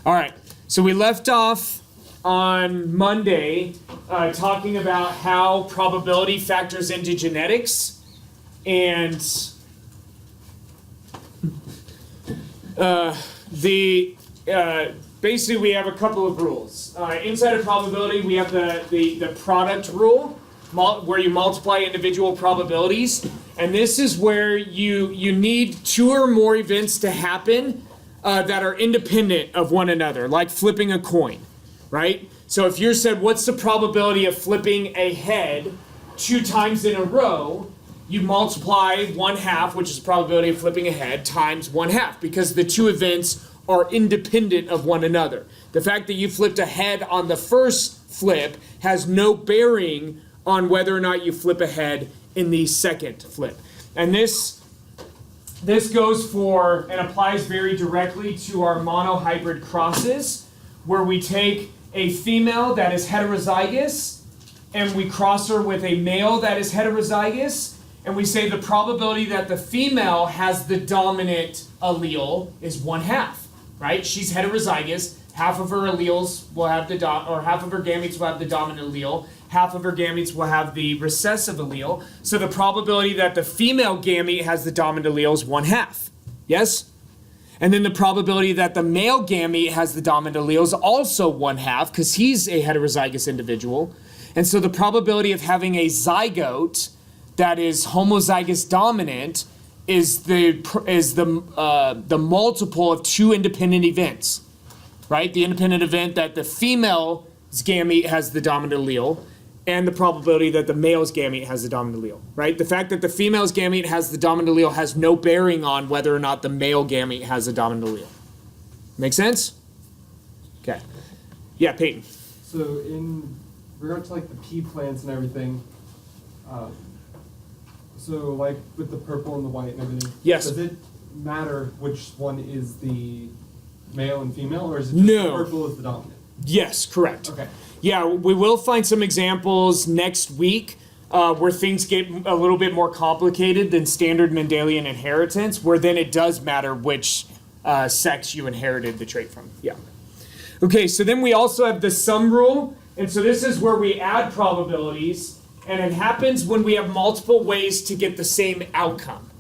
All right, so we left off on Monday talking about how probability factors into genetics, and basically we have a couple of rules. Inside of probability, we have the product rule, where you multiply individual probabilities, and this is where you need two or more events to happen that are independent of one another, like flipping a coin, right? So if you said, what's the probability of flipping a head 2 times in a row, you multiply 1/2, which is the probability of flipping a head, times 1/2, because the two events are independent of one another. The fact that you flipped a head on the first flip has no bearing on whether or not you flip a head in the second flip. And this goes for and applies very directly to our monohybrid crosses, where we take a female that is heterozygous and we cross her with a male that is heterozygous, and we say the probability that the female has the dominant allele is 1/2, right? She's heterozygous, half of her alleles will have half of her gametes will have the dominant allele, half of her gametes will have the recessive allele. So the probability that the female gamete has the dominant allele is 1/2. Yes? And then the probability that the male gamete has the dominant allele is also 1/2, because he's a heterozygous individual. And so the probability of having a zygote that is homozygous dominant is the multiple of two independent events, right? The independent event that the female's gamete has the dominant allele, and the probability that the male's gamete has the dominant allele, right? The fact that the female's gamete has the dominant allele has no bearing on whether or not the male gamete has a dominant allele. Make sense? Okay. Yeah, Peyton. So in regard to like the pea plants and everything, so like with the purple and the white and everything, yes. Does it matter which one is the male and female, or is it just the purple is the dominant? Yes, correct. Okay. Yeah, we will find some examples next week where things get a little bit more complicated than standard Mendelian inheritance, where then it does matter which sex you inherited the trait from. Yeah. Okay, so then we also have the sum rule, and so this is where we add probabilities, and it happens when we have multiple ways to get the same outcome.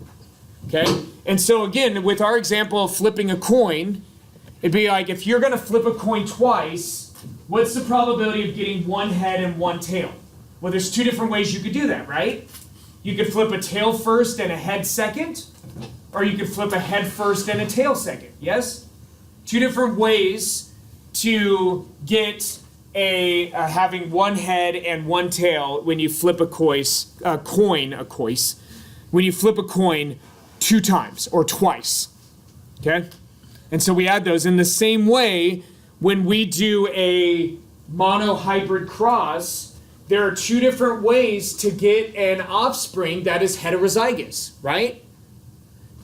Okay? And so again, with our example of flipping a coin, it'd be like if you're going to flip a coin twice, what's the probability of getting one head and one tail? Well, there's 2 different ways you could do that, right? You could flip a tail first and a head second, or you could flip a head first and a tail second, yes? 2 different ways to get having one head and one tail when you flip when you flip a coin 2 times or twice, okay? And so we add those in the same way. When we do a monohybrid cross, there are 2 different ways to get an offspring that is heterozygous, right?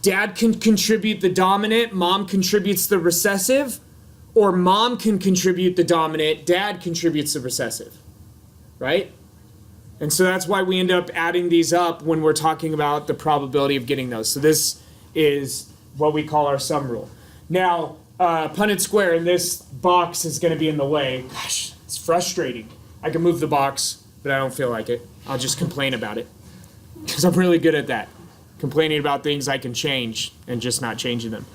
Dad can contribute the dominant, mom contributes the recessive, or mom can contribute the dominant, dad contributes the recessive, right? And so that's why we end up adding these up when we're talking about the probability of getting those. So this is what we call our sum rule. Now, Punnett square, and this box is going to be in the way. Gosh, it's frustrating. I can move the box, but I don't feel like it. I'll just complain about it, because I'm really good at that. Complaining about things I can change and just not changing them.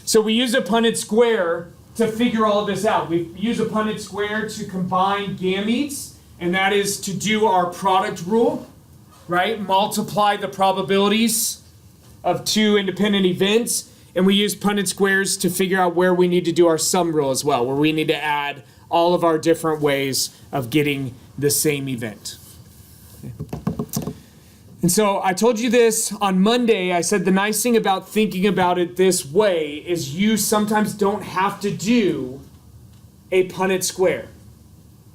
So we use a Punnett square to figure all this out. We use a Punnett square to combine gametes, and that is to do our product rule, right? Multiply the probabilities of 2 independent events. And we use Punnett squares to figure out where we need to do our sum rule as well, where we need to add all of our different ways of getting the same event. Okay. And so I told you this on Monday. I said the nice thing about thinking about it this way is you sometimes don't have to do a Punnett square.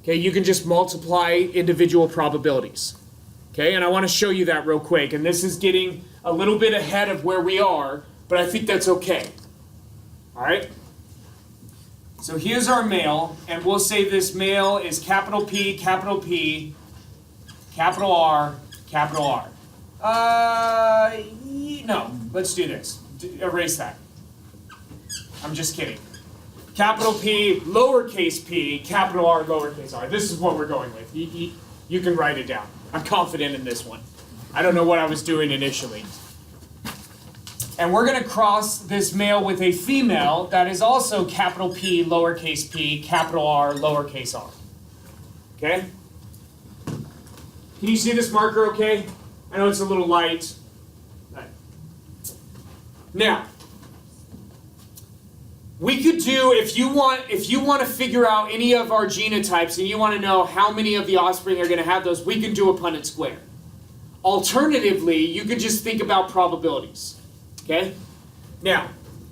Okay, you can just multiply individual probabilities. Okay, and I want to show you that real quick. And this is getting a little bit ahead of where we are, but I think that's okay. All right? So here's our male, and we'll say this male is capital P, capital R, capital R. No, let's do this. Erase that. I'm just kidding. capital P, lowercase p, capital R, lowercase r. This is what we're going with. You can write it down. I'm confident in this one. I don't know what I was doing initially. And we're going to cross this male with a female that is also capital P, lowercase p, capital R, lowercase r. Okay? Can you see this marker okay? I know it's a little light. Right. Now, we could do, if you want to figure out any of our genotypes and you want to know how many of the offspring are going to have those, we can do a Punnett square. Alternatively, you could just think about probabilities. Okay? Now,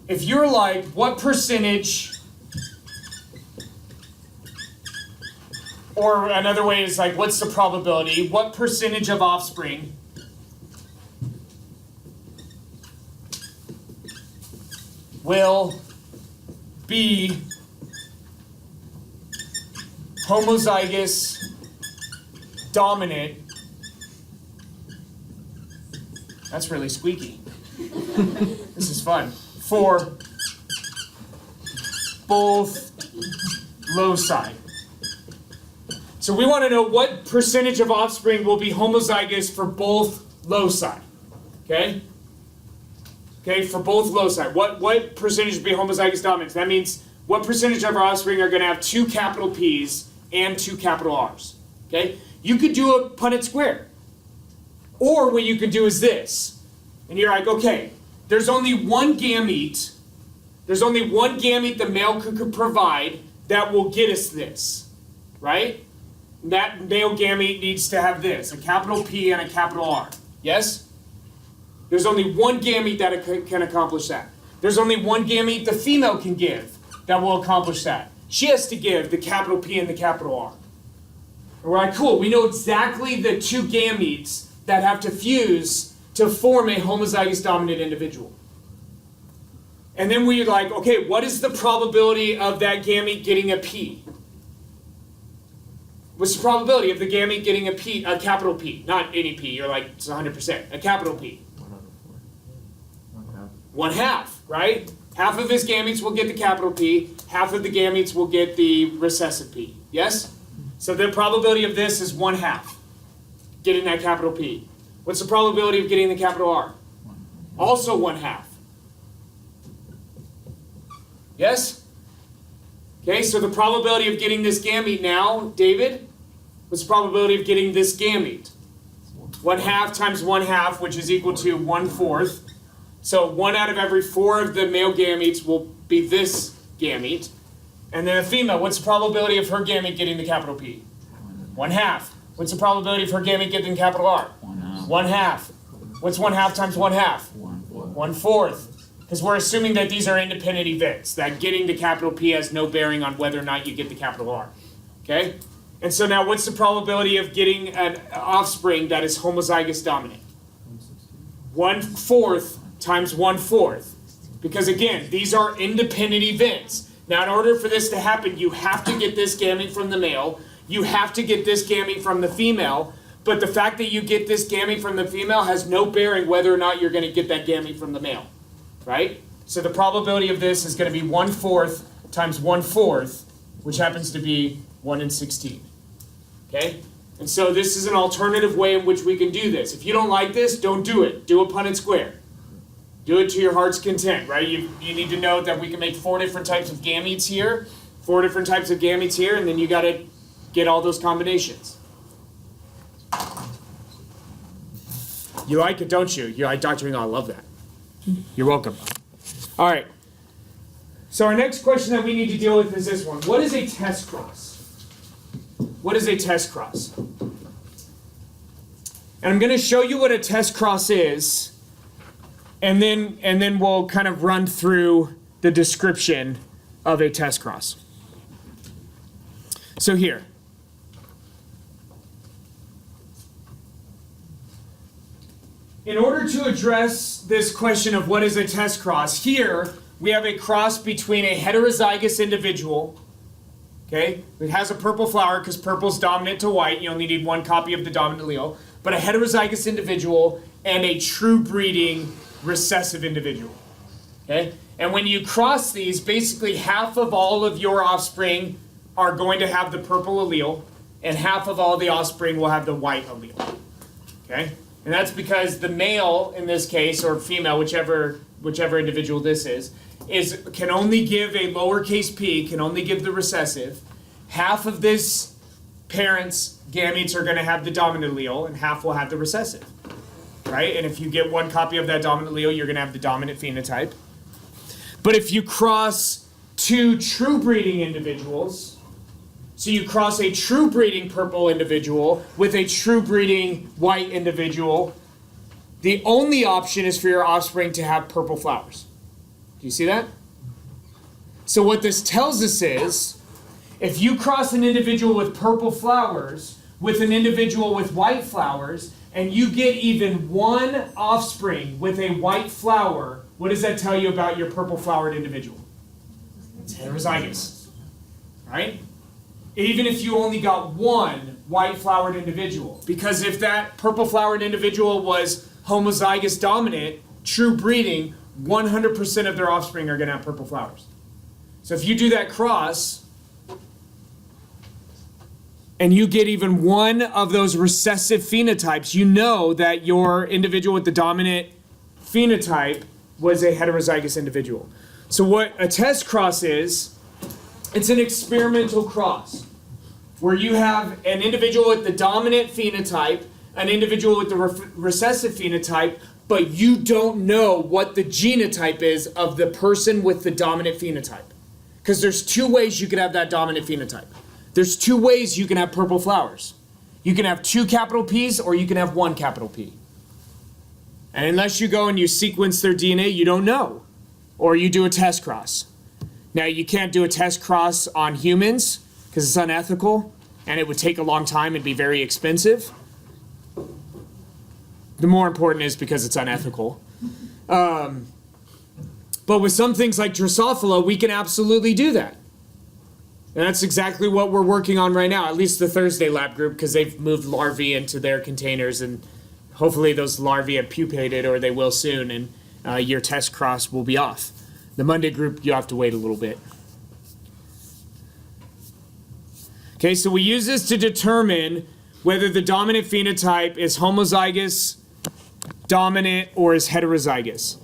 if you're like, what percentage, or another way is like, what's the probability, what percentage of offspring will be homozygous dominant? That's really squeaky. This is fun. For both loci. So we want to know what percentage of offspring will be homozygous for both loci. Okay? Okay, for both loci. What percentage will be homozygous dominance? That means what percentage of our offspring are going to have 2 capital P's and 2 capital R's. Okay? You could do a Punnett square. Or what you could do is this. And you're like, okay, there's only one gamete. There's only one gamete the male could provide that will get us this. Right? That male gamete needs to have this, a capital P and a capital R. Yes? There's only one gamete that can accomplish that. There's only one gamete the female can give that will accomplish that. She has to give the capital P and the capital R. All right, cool. We know exactly the 2 gametes that have to fuse to form a homozygous dominant individual. And then we're like, okay, what is the probability of that gamete getting a P? What's the probability of the gamete getting a P, a capital P? Not any P, you're like, it's 100%. A capital P. 1/2, right? Half of his gametes will get the capital P, half of the gametes will get the recessive P. Yes? So the probability of this is 1/2, getting that capital P. What's the probability of getting the capital R? Also 1/2. Yes? Okay, so the probability of getting this gamete now, David, what's the probability of getting this gamete? 1/2 times 1/2, which is equal to 1/4. So 1 out of every 4 of the male gametes will be this gamete. And then the female, what's the probability of her gamete getting the capital P? 1/2. What's the probability of her gamete getting capital R? 1/2. What's 1/2 times 1/2? 1/4. Because we're assuming that these are independent events, that getting the capital P has no bearing on whether or not you get the capital R. Okay? And so now what's the probability of getting an offspring that is homozygous dominant? 1/4 times 1/4. Because again, these are independent events. Now in order for this to happen, you have to get this gamete from the male, you have to get this gamete from the female, but the fact that you get this gamete from the female has no bearing whether or not you're going to get that gamete from the male. Right? So the probability of this is going to be 1/4 times 1/4, which happens to be 1 in 16. Okay? And so this is an alternative way in which we can do this. If you don't like this, don't do it. Do a Punnett square. Do it to your heart's content, right? You need to know that we can make 4 different types of gametes here, 4 different types of gametes here, and then you got to get all those combinations. You like it, don't you? You're like, Dr. Ringo, I love that. You're welcome. All right. So our next question that we need to deal with is this one. What is a test cross? What is a test cross? And I'm going to show you what a test cross is, and then we'll kind of run through the description of a test cross. So here. In order to address this question of what is a test cross, here we have a cross between a heterozygous individual, okay, it has a purple flower because purple's dominant to white, you only need 1 copy of the dominant allele, but a heterozygous individual and a true breeding recessive individual, okay? And when you cross these, basically half of all of your offspring are going to have the purple allele, and half of all the offspring will have the white allele. Okay? And that's because the male, in this case, or female, whichever individual this is can only give a lowercase p, can only give the recessive. Half of this parent's gametes are going to have the dominant allele, and half will have the recessive. Right? And if you get one copy of that dominant allele, you're going to have the dominant phenotype. But if you cross two true breeding individuals, so you cross a true breeding purple individual with a true breeding white individual, the only option is for your offspring to have purple flowers. Do you see that? So what this tells us is, if you cross an individual with purple flowers with an individual with white flowers, and you get even one offspring with a white flower, what does that tell you about your purple flowered individual? It's heterozygous, right? Even if you only got one white flowered individual. Because if that purple flowered individual was homozygous dominant, true breeding, 100% of their offspring are going to have purple flowers. So if you do that cross, and you get even one of those recessive phenotypes, you know that your individual with the dominant phenotype was a heterozygous individual. So what a test cross is, it's an experimental cross where you have an individual with the dominant phenotype, an individual with the recessive phenotype, but you don't know what the genotype is of the person with the dominant phenotype. Because there's two ways you could have that dominant phenotype. There's two ways you can have purple flowers. You can have 2 capital P's or you can have 1 capital P. And unless you go and you sequence their DNA, you don't know. Or you do a test cross. Now, you can't do a test cross on humans because it's unethical and it would take a long time and be very expensive. The more important is because it's unethical. But with some things like Drosophila, we can absolutely do that. And that's exactly what we're working on right now, at least the Thursday lab group, because they've moved larvae into their containers, and hopefully those larvae have pupated, or they will soon, and your test cross will be off. The Monday group, you have to wait a little bit. Okay, so we use this to determine whether the dominant phenotype is homozygous, dominant, or is heterozygous.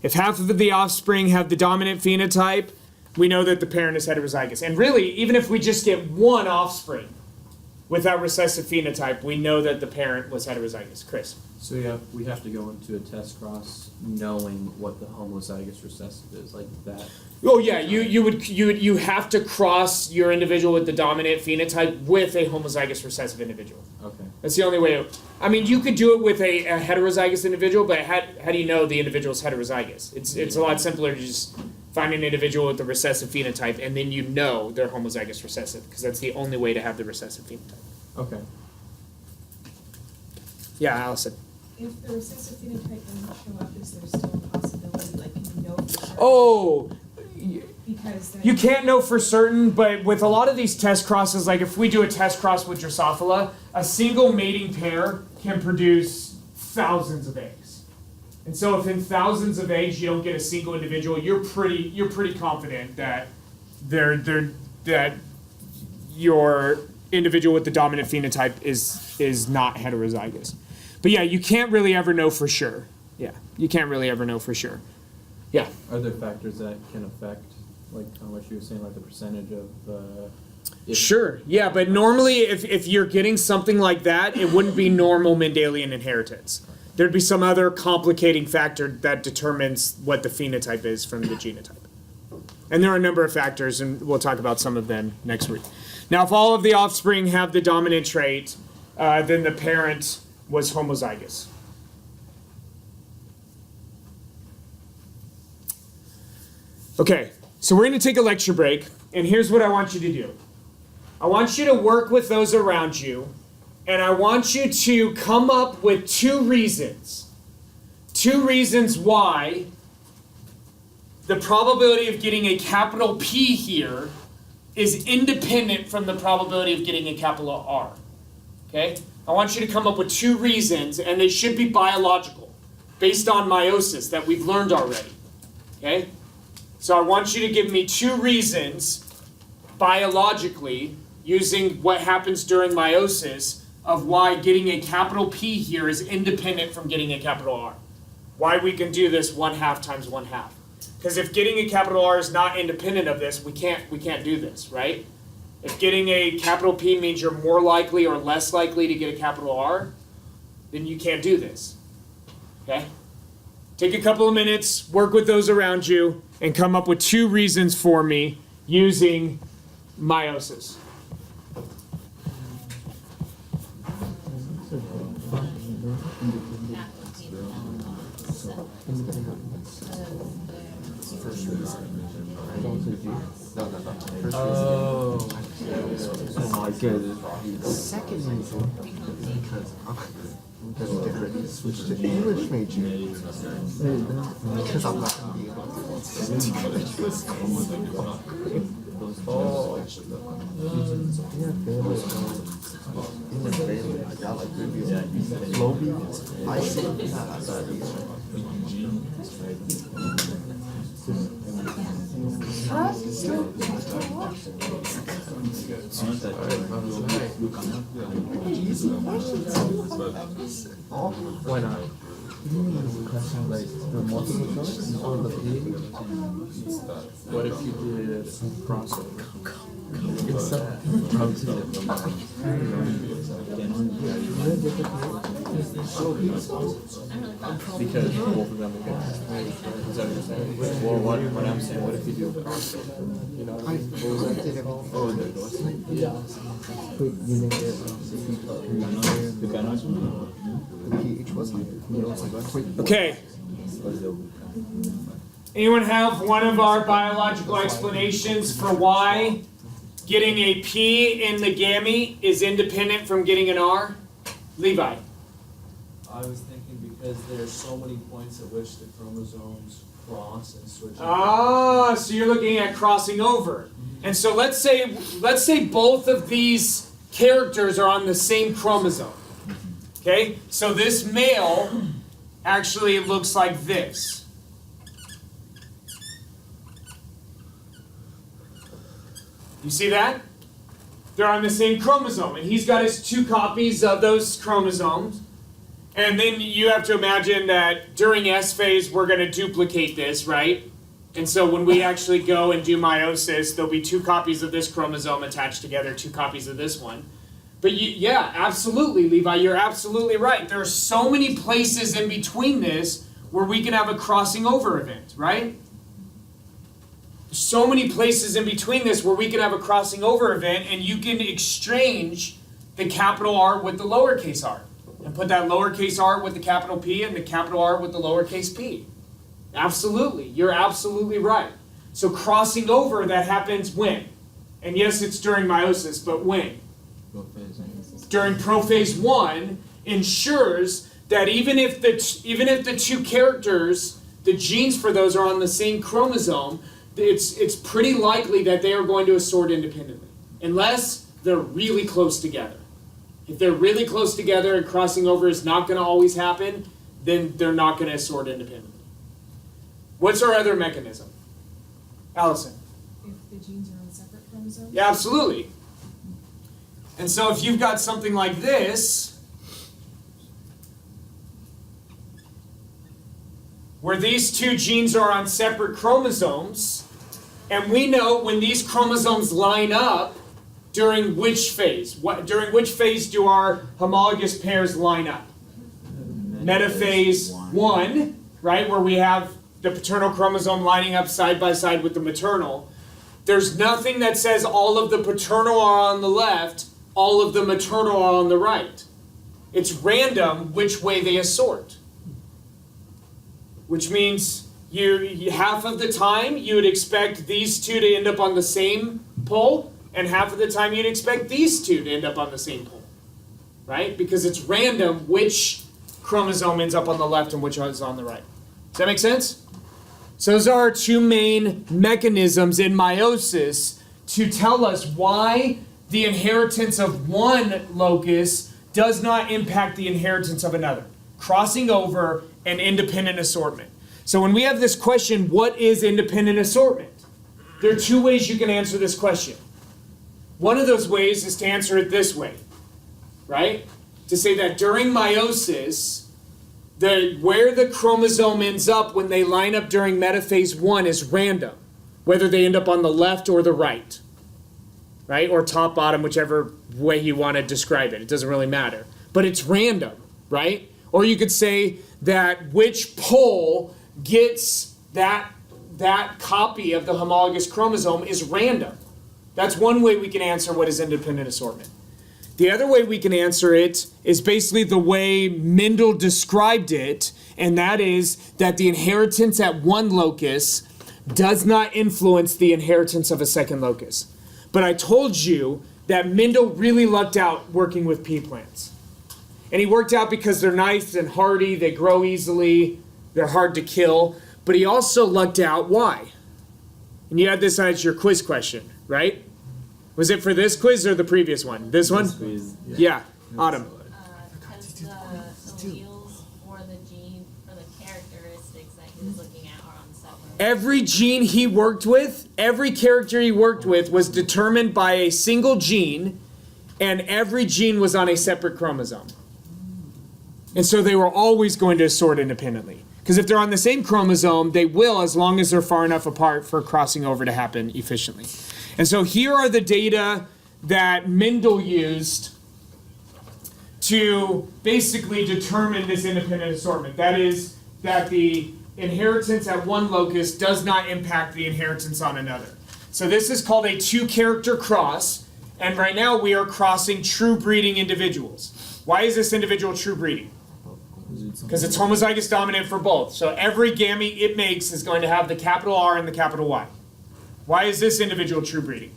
If half of the offspring have the dominant phenotype, we know that the parent is heterozygous. And really, even if we just get one offspring with that recessive phenotype, we know that the parent was heterozygous. Chris? So yeah, we have to go into a test cross knowing what the homozygous recessive is, like that. Oh yeah, you have to cross your individual with the dominant phenotype with a homozygous recessive individual. Okay. That's the only way. I mean, you could do it with a heterozygous individual, but how do you know the individual is heterozygous? It's a lot simpler to just find an individual with the recessive phenotype, and then you know they're homozygous recessive, because that's the only way to have the recessive phenotype. Okay. Yeah, Allison. If the recessive phenotype doesn't show up, is there still a possibility, like, can you know for certain? Oh, Because then you can't know for certain, but with a lot of these test crosses, like if we do a test cross with Drosophila, a single mating pair can produce thousands of eggs. And so if in thousands of eggs you don't get a single individual, you're pretty confident that that your individual with the dominant phenotype is not heterozygous. But yeah, you can't really ever know for sure. Yeah, you can't really ever know for sure. Yeah. Are there factors that can affect, like how much you were saying, like the percentage of? Sure. Yeah, but normally, if you're getting something like that, it wouldn't be normal Mendelian inheritance. There'd be some other complicating factor that determines what the phenotype is from the genotype. And there are a number of factors, and we'll talk about some of them next week. Now, if all of the offspring have the dominant trait, then the parent was homozygous. Okay, so we're going to take a lecture break, and here's what I want you to do. I want you to work with those around you, and I want you to come up with 2 reasons. 2 reasons why the probability of getting a capital P here is independent from the probability of getting a capital R. Okay? I want you to come up with 2 reasons, and they should be biological, based on meiosis that we've learned already. Okay? So I want you to give me 2 reasons, biologically, using what happens during meiosis, of why getting a capital P here is independent from getting a capital R. Why we can do this 1/2 times 1/2. Because if getting a capital R is not independent of this, we can't do this, right? If getting a capital P means you're more likely or less likely to get a capital R, then you can't do this. Okay? Take a couple of minutes, work with those around you, and come up with 2 reasons for me using meiosis. Oh. Oh my goodness. Second reason because I'm going to switch to English major because I'm not going to be able to family. I got like Floby, I Why not? Like the multiple choice or the P? What if you did crossover? it's Because both of them are good. Is that what you're saying? Well, what I'm saying, what if you do a crossover? You know what I mean? What was that? did it. Oh, the endorsement? Yeah. The pH was higher. Okay. Anyone have one of our biological explanations for why getting a P in the gamete is independent from getting an R? Levi. I was thinking because there's so many points at which the chromosomes cross and switch. Ah, so you're looking at crossing over. And so let's say both of these characters are on the same chromosome. Okay? So this male actually looks like this. You see that? They're on the same chromosome, and he's got his 2 copies of those chromosomes. And then you have to imagine that during S phase, we're going to duplicate this, right? And so when we actually go and do meiosis, there'll be 2 copies of this chromosome attached together, 2 copies of this one. But yeah, absolutely, Levi, you're absolutely right. There are so many places in between this where we can have a crossing over event, right? So many places in between this where we can have a crossing over event, and you can exchange the capital R with the lowercase r and put that lowercase r with the capital P and the capital R with the lowercase p. Absolutely. You're absolutely right. So crossing over, that happens when? And yes, it's during meiosis, but when? During prophase 1 ensures that even if the 2 characters, the genes for those are on the same chromosome, it's pretty likely that they are going to assort independently, unless they're really close together. If they're really close together and crossing over is not going to always happen, then they're not going to assort independently. What's our other mechanism? Allison? If the genes are on separate chromosomes? Yeah, absolutely. And so if you've got something like this, where these 2 genes are on separate chromosomes, and we know when these chromosomes line up, during which phase? During which phase do our homologous pairs line up? Metaphase 1, right, where we have the paternal chromosome lining up side by side with the maternal. There's nothing that says all of the paternal are on the left, all of the maternal are on the right. It's random which way they assort. Which means you half of the time you would expect these 2 to end up on the same pole, and half of the time you'd expect these 2 to end up on the same pole. Right? Because it's random which chromosome ends up on the left and which is on the right. Does that make sense? So those are our 2 main mechanisms in meiosis to tell us why the inheritance of one locus does not impact the inheritance of another. Crossing over and independent assortment. So when we have this question, what is independent assortment? There are two ways you can answer this question. One of those ways is to answer it this way, right? To say that during meiosis, where the chromosome ends up when they line up during metaphase 1 is random, whether they end up on the left or the right, or top, bottom, whichever way you want to describe it. It doesn't really matter. But it's random, right? Or you could say that which pole gets that copy of the homologous chromosome is random. That's one way we can answer what is independent assortment. The other way we can answer it is basically the way Mendel described it, and that is that the inheritance at one locus does not influence the inheritance of a second locus. But I told you that Mendel really lucked out working with pea plants. And he worked out because they're nice and hardy, they grow easily, they're hard to kill, but he also lucked out why? And you had this as your quiz question, right? Was it for this quiz or the previous one? This one? Yeah. Autumn. Because the alleles for the gene, for the characteristics that he was looking at are on separate. Every gene he worked with, every character he worked with was determined by a single gene, and every gene was on a separate chromosome. And so they were always going to assort independently. Because if they're on the same chromosome, they will as long as they're far enough apart for crossing over to happen efficiently. And so here are the data that Mendel used to basically determine this independent assortment. That is, that the inheritance at one locus does not impact the inheritance on another. So this is called a two-character cross, and right now we are crossing true breeding individuals. Why is this individual true breeding? Because it's homozygous dominant for both. So every gamete it makes is going to have the capital R and the capital Y. Why is this individual true breeding?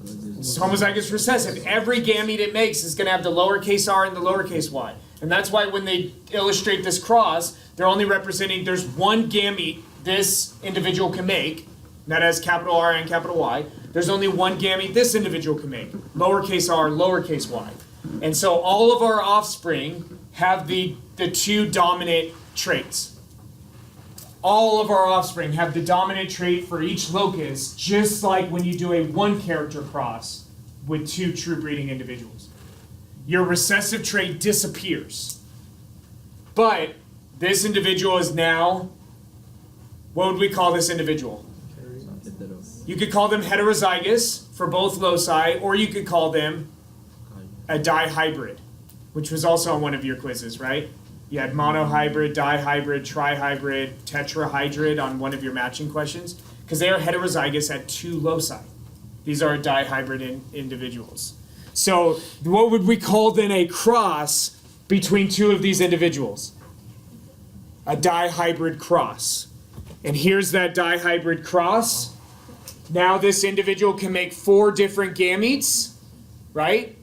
It's homozygous recessive. Every gamete it makes is going to have the lowercase r and the lowercase y. And that's why when they illustrate this cross, they're only representing, there's one gamete this individual can make, that has capital R and capital Y. There's only one gamete this individual can make, lowercase r, lowercase y. And so all of our offspring have the two dominant traits. All of our offspring have the dominant trait for each locus, just like when you do a one-character cross with two true breeding individuals. Your recessive trait disappears. But this individual is now, what would we call this individual? You could call them heterozygous for both loci, or you could call them a dihybrid, which was also on one of your quizzes, right? You had monohybrid, dihybrid, trihybrid, tetrahybrid on one of your matching questions, because they are heterozygous at two loci. These are dihybrid individuals. So what would we call then a cross between two of these individuals? A dihybrid cross. And here's that dihybrid cross. Now this individual can make 4 different gametes, right?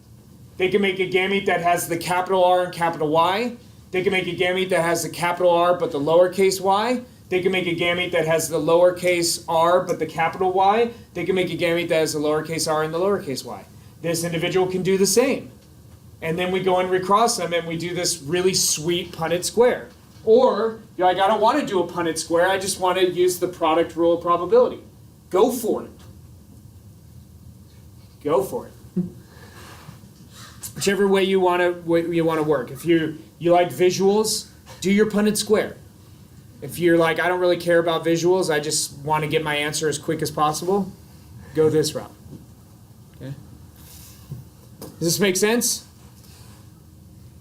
They can make a gamete that has the capital R and capital Y. They can make a gamete that has the capital R but the lowercase y. They can make a gamete that has the lowercase r but the capital Y. They can make a gamete that has the lowercase r and the lowercase y. This individual can do the same. And then we go and recross them and we do this really sweet Punnett square. Or you're like, I don't want to do a Punnett square, I just want to use the product rule of probability. Go for it. Go for it. Whichever way you want to work. If you like visuals, do your Punnett square. If you're like, I don't really care about visuals, I just want to get my answer as quick as possible, go this route. Okay? Does this make sense?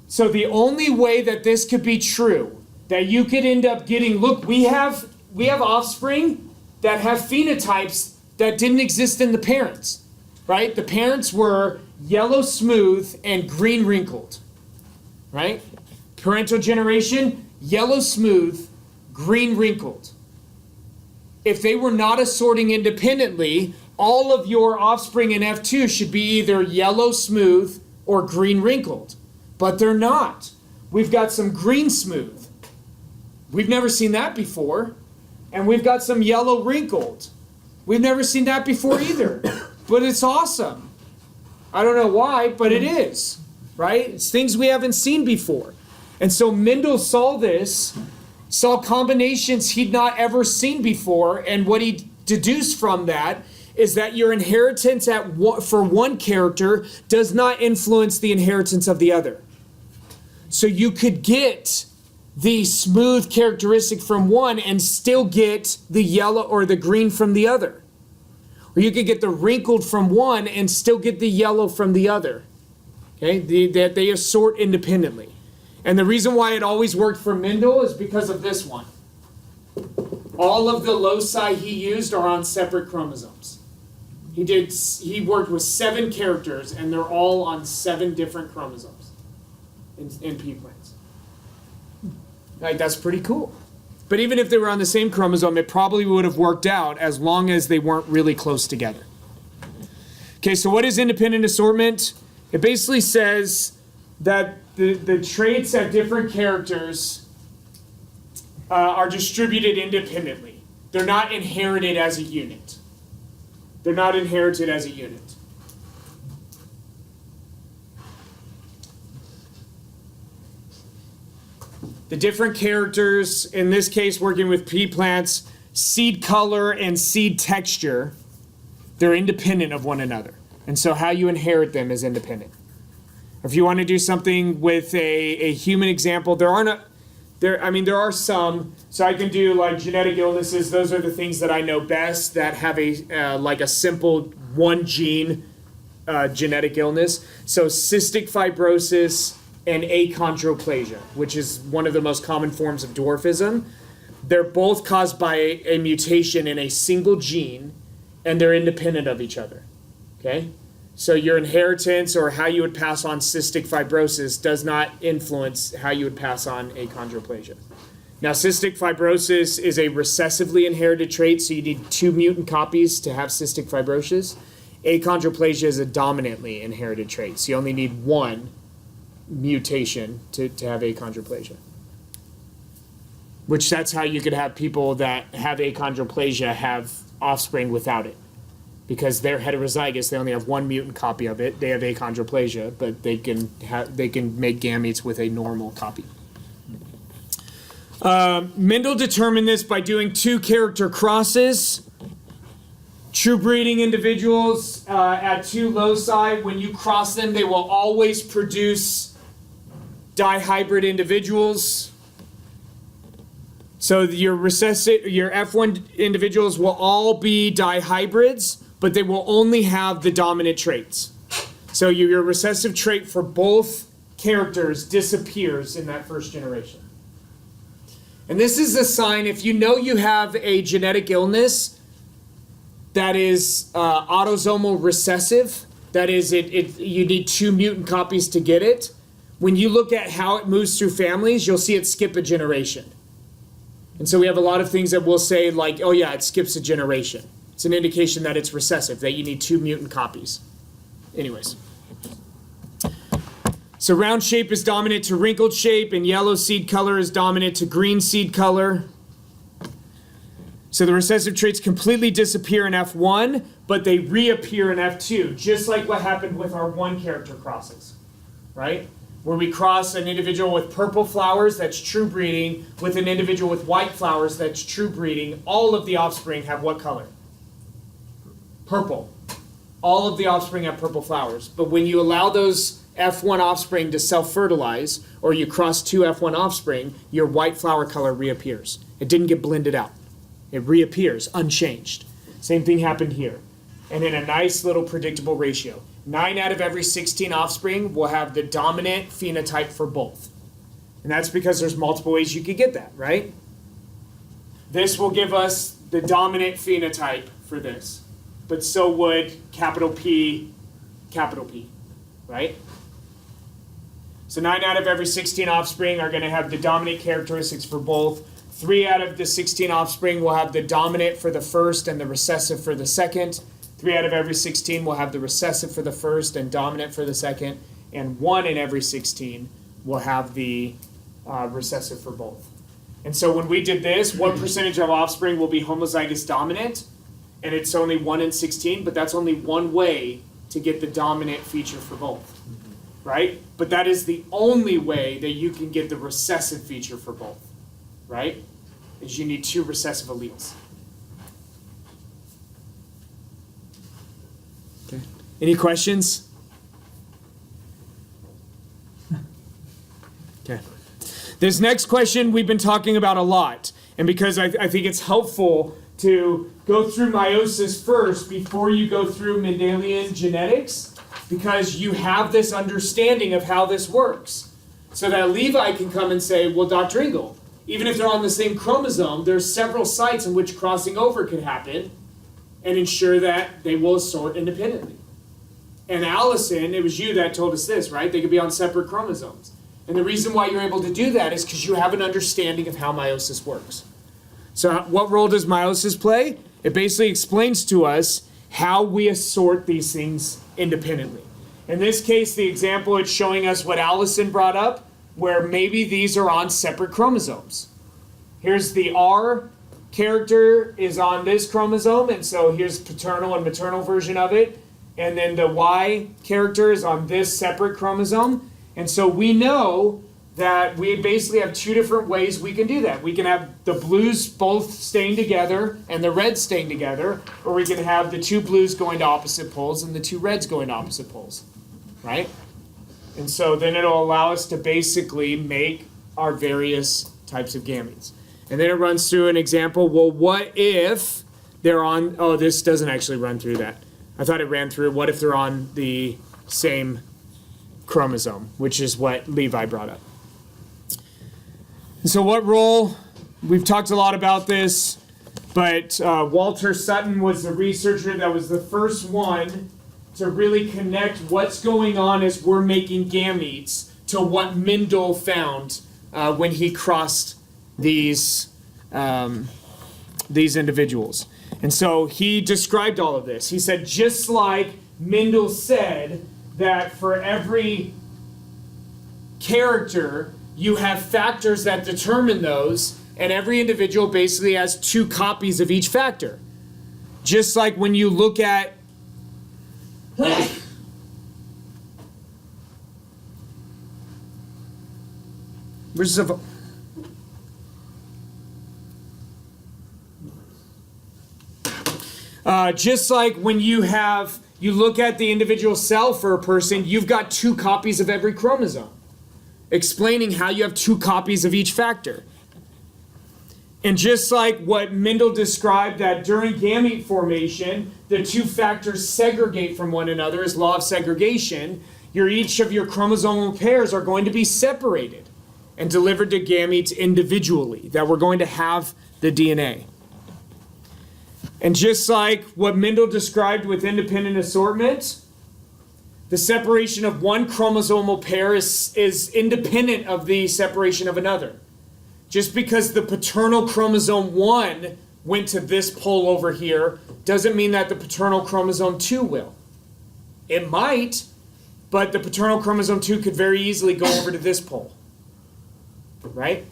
So the only way that this could be true, that you could end up getting, look, we have offspring that have phenotypes that didn't exist in the parents, right? The parents were yellow smooth and green wrinkled, right? Parental generation, yellow smooth, green wrinkled. If they were not assorting independently, all of your offspring in F2 should be either yellow smooth or green wrinkled. But they're not. We've got some green smooth. We've never seen that before. And we've got some yellow wrinkled. We've never seen that before either. But it's awesome. I don't know why, but it is. Right? It's things we haven't seen before. And so Mendel saw this saw combinations he'd not ever seen before, and what he deduced from that is that your inheritance for one character does not influence the inheritance of the other. So you could get the smooth characteristic from one and still get the yellow or the green from the other. Or you could get the wrinkled from one and still get the yellow from the other. Okay, that they assort independently. And the reason why it always worked for Mendel is because of this one. All of the loci he used are on separate chromosomes. He worked with 7 characters, and they're all on 7 different chromosomes in pea plants. Like, that's pretty cool. But even if they were on the same chromosome, it probably would have worked out as long as they weren't really close together. Okay, so what is independent assortment? It basically says that the traits of different characters are distributed independently. They're not inherited as a unit. They're not inherited as a unit. The different characters, in this case working with pea plants, seed color and seed texture, they're independent of one another. And so how you inherit them is independent. If you want to do something with a human example, there are some. So I can do like genetic illnesses. Those are the things that I know best that have a simple one gene genetic illness. So cystic fibrosis and achondroplasia, which is one of the most common forms of dwarfism. They're both caused by a mutation in a single gene, and they're independent of each other. Okay? So your inheritance or how you would pass on cystic fibrosis does not influence how you would pass on achondroplasia. Now, cystic fibrosis is a recessively inherited trait, so you need 2 mutant copies to have cystic fibrosis. Achondroplasia is a dominantly inherited trait, so you only need 1 mutation to have achondroplasia. Which that's how you could have people that have achondroplasia have offspring without it. Because they're heterozygous, they only have 1 mutant copy of it. They have achondroplasia, but they can make gametes with a normal copy. Mendel determined this by doing 2 character crosses. True breeding individuals at 2 loci, when you cross them, they will always produce dihybrid individuals. So your F1 individuals will all be dihybrids, but they will only have the dominant traits. So your recessive trait for both characters disappears in that first generation. And this is a sign, if you know you have a genetic illness that is autosomal recessive, that is, you need 2 mutant copies to get it. When you look at how it moves through families, you'll see it skip a generation. And so we have a lot of things that we'll say like, oh yeah, it skips a generation. It's an indication that it's recessive, that you need 2 mutant copies. Anyways. So round shape is dominant to wrinkled shape, and yellow seed color is dominant to green seed color. So the recessive traits completely disappear in F1, but they reappear in F2, just like what happened with our 1 character crosses, right? Where we cross an individual with purple flowers, that's true breeding, with an individual with white flowers, that's true breeding. All of the offspring have what color? Purple. All of the offspring have purple flowers. But when you allow those F1 offspring to self-fertilize, or you cross 2 F1 offspring, your white flower color reappears. It didn't get blended out. It reappears unchanged. Same thing happened here. And in a nice little predictable ratio. 9 out of every 16 offspring will have the dominant phenotype for both. And that's because there's multiple ways you could get that, right? This will give us the dominant phenotype for this. But so would capital P, right? So 9 out of every 16 offspring are going to have the dominant characteristics for both. 3 out of the 16 offspring will have the dominant for the first and the recessive for the second. 3 out of every 16 will have the recessive for the first and dominant for the second. And 1 in every 16 will have the recessive for both. And so when we did this, what percentage of offspring will be homozygous dominant? And it's only 1 in 16, but that's only one way to get the dominant feature for both, right? But that is the only way that you can get the recessive feature for both, right? Is you need 2 recessive alleles. Okay. Any questions? Okay. This next question we've been talking about a lot, and because I think it's helpful to go through meiosis first before you go through Mendelian genetics, because you have this understanding of how this works. So that Levi can come and say, well, Dr. Engel, even if they're on the same chromosome, there's several sites in which crossing over could happen and ensure that they will assort independently. And Allison, it was you that told us this, right? They could be on separate chromosomes. And the reason why you're able to do that is because you have an understanding of how meiosis works. So what role does meiosis play? It basically explains to us how we assort these things independently. In this case, the example, it's showing us what Allison brought up, where maybe these are on separate chromosomes. Here's the R character is on this chromosome, and so here's paternal and maternal version of it. And then the Y character is on this separate chromosome. And so we know that we basically have 2 different ways we can do that. We can have the blues both staying together and the reds staying together, or we can have the 2 blues going to opposite poles and the 2 reds going to opposite poles, right? And so then it'll allow us to basically make our various types of gametes. And then it runs through an example. Well, what if they're on, oh, this doesn't actually run through that. I thought it ran through, what if they're on the same chromosome, which is what Levi brought up. So what role? We've talked a lot about this, but Walter Sutton was the researcher that was the first one to really connect what's going on as we're making gametes to what Mendel found when he crossed these individuals. And so he described all of this. He said, just like Mendel said that for every character, you have factors that determine those, and every individual basically has 2 copies of each factor. Just like when you look at where's the just like when you look at the individual cell for a person, you've got 2 copies of every chromosome, explaining how you have 2 copies of each factor. And just like what Mendel described, that during gamete formation, the 2 factors segregate from one another as law of segregation, each of your chromosomal pairs are going to be separated and delivered to gametes individually, that we're going to have the DNA. And just like what Mendel described with independent assortment, the separation of one chromosomal pair is independent of the separation of another. Just because the paternal chromosome 1 went to this pole over here doesn't mean that the paternal chromosome 2 will. It might, but the paternal chromosome 2 could very easily go over to this pole. Right?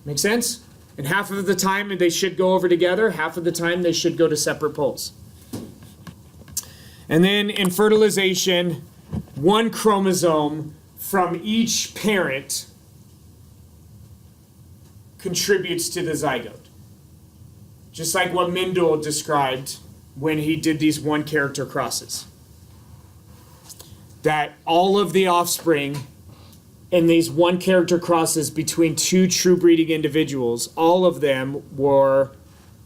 Make sense? And half of the time they should go over together, half of the time they should go to separate poles. And then in fertilization, 1 chromosome from each parent contributes to the zygote. Just like what Mendel described when he did these 1 character crosses. That all of the offspring in these 1 character crosses between 2 true breeding individuals, all of them were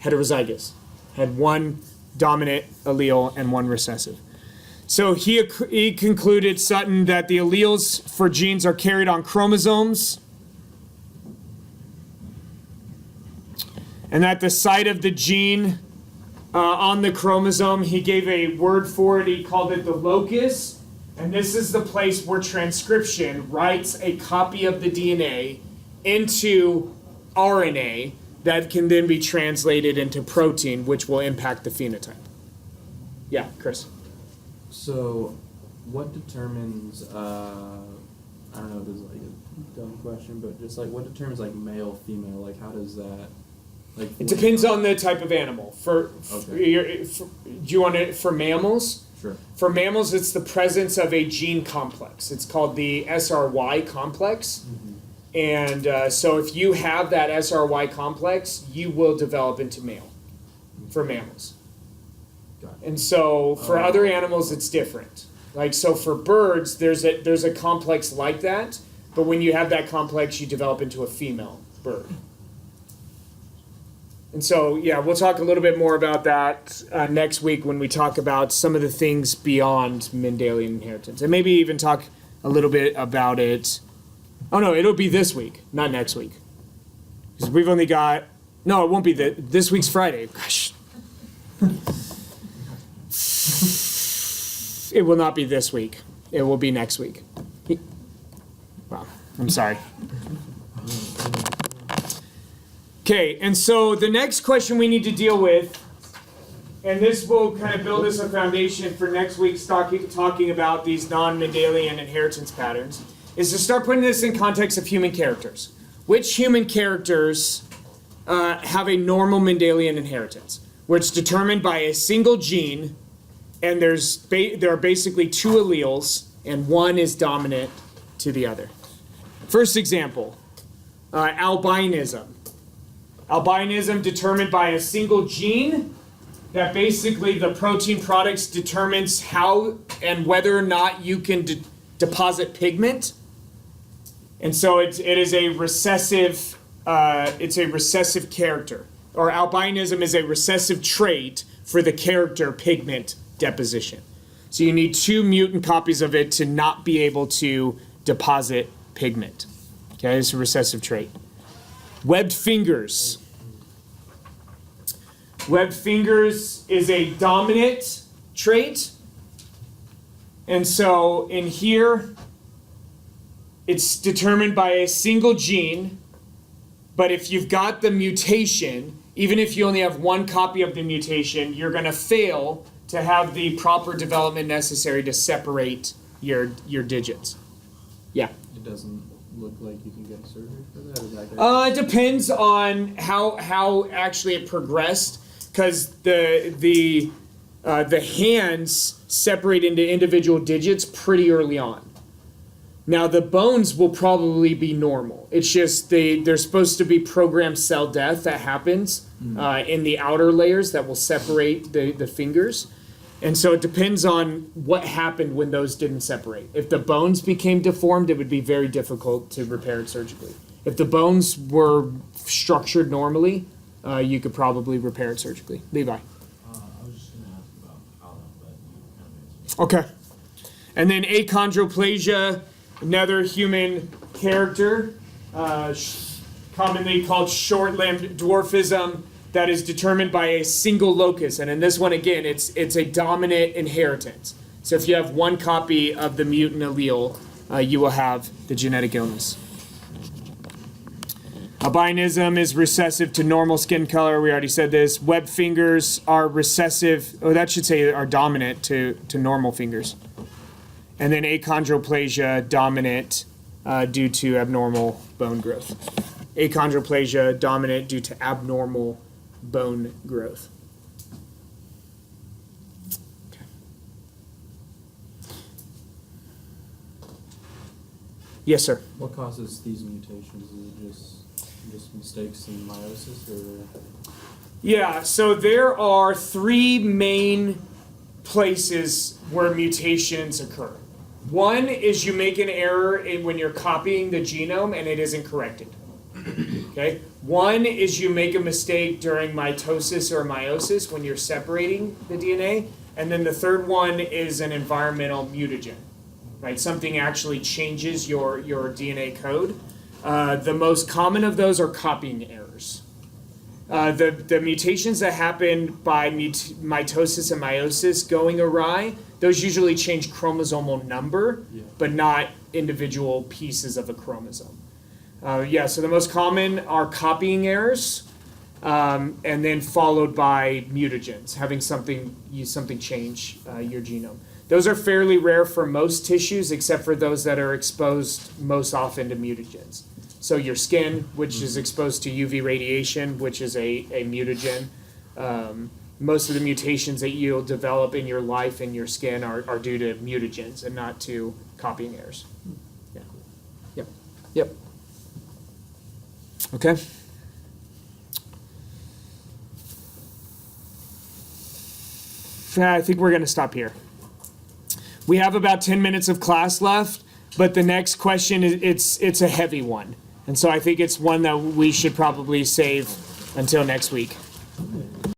heterozygous, had 1 dominant allele and 1 recessive. So he concluded, Sutton, that the alleles for genes are carried on chromosomes, and that the site of the gene on the chromosome, he gave a word for it, he called it the locus. And this is the place where transcription writes a copy of the DNA into RNA that can then be translated into protein, which will impact the phenotype. Yeah, Chris. So, what determines, I don't know if this is like a dumb question, but just like what determines like male, female, like how does that, like. It depends on the type of animal. Do you want it for mammals? Sure. For mammals, it's the presence of a gene complex. It's called the SRY complex. Mm-hmm. And so if you have that SRY complex, you will develop into male for mammals. Got it. And so for other animals, it's different. Like, so for birds, there's a complex like that, but when you have that complex, you develop into a female bird. And so, yeah, we'll talk a little bit more about that next week when we talk about some of the things beyond Mendelian inheritance. And maybe even talk a little bit about it. Oh, no, it'll be this week, not next week. Because we've only got... No, it won't be this week's Friday. Gosh. It will not be this week. It will be next week. Wow, I'm sorry. Okay, and so the next question we need to deal with, and this will kind of build us a foundation for next week's talking about these non-Mendelian inheritance patterns, is to start putting this in context of human characters. Which human characters have a normal Mendelian inheritance, where it's determined by a single gene, and there are basically two alleles, and one is dominant to the other. First example, albinism. Albinism determined by a single gene that basically the protein products determines how and whether or not you can deposit pigment. And so it is a recessive, it's a recessive character, or albinism is a recessive trait for the character pigment deposition. So you need two mutant copies of it to not be able to deposit pigment. Okay, it's a recessive trait. Webbed fingers. Webbed fingers is a dominant trait. And so in here, it's determined by a single gene. But if you've got the mutation, even if you only have one copy of the mutation, you're going to fail to have the proper development necessary to separate your digits. Yeah. It doesn't look like you can get surgery for that? Is that It depends on how actually it progressed, because the hands separate into individual digits pretty early on. Now the bones will probably be normal. It's just there's supposed to be programmed cell death that happens in the outer layers that will separate the fingers. And so it depends on what happened when those didn't separate. If the bones became deformed, it would be very difficult to repair it surgically. If the bones were structured normally, you could probably repair it surgically. Levi. I was just going to ask about how that, but you kind of answered. Okay. And then achondroplasia, another human character, commonly called short-limbed dwarfism, that is determined by a single locus. And in this one, again, it's a dominant inheritance. So if you have one copy of the mutant allele, you will have the genetic illness. Albinism is recessive to normal skin color. We already said this. Webbed fingers are recessive, that should say are dominant to normal fingers. And then achondroplasia, dominant due to abnormal bone growth. Achondroplasia, dominant due to abnormal bone growth. Okay. Yes, sir. What causes these mutations? Is it just mistakes in meiosis, or? Yeah, so there are three main places where mutations occur. One is you make an error when you're copying the genome and it isn't corrected. Okay? One is you make a mistake during mitosis or meiosis when you're separating the DNA. And then the third one is an environmental mutagen, right? Something actually changes your DNA code. The most common of those are copying errors. The mutations that happen by mitosis and meiosis going awry, those usually change chromosomal number, but not individual pieces of a chromosome. So the most common are copying errors, and then followed by mutagens, having something change your genome. Those are fairly rare for most tissues, except for those that are exposed most often to mutagens. So your skin, which is exposed to UV radiation, which is a mutagen. Most of the mutations that you'll develop in your life in your skin are due to mutagens and not to copying errors. Yeah. Yep. Okay. I think we're going to stop here. We have about 10 minutes of class left, but the next question it's a heavy one. And so I think it's one that we should probably save until next week.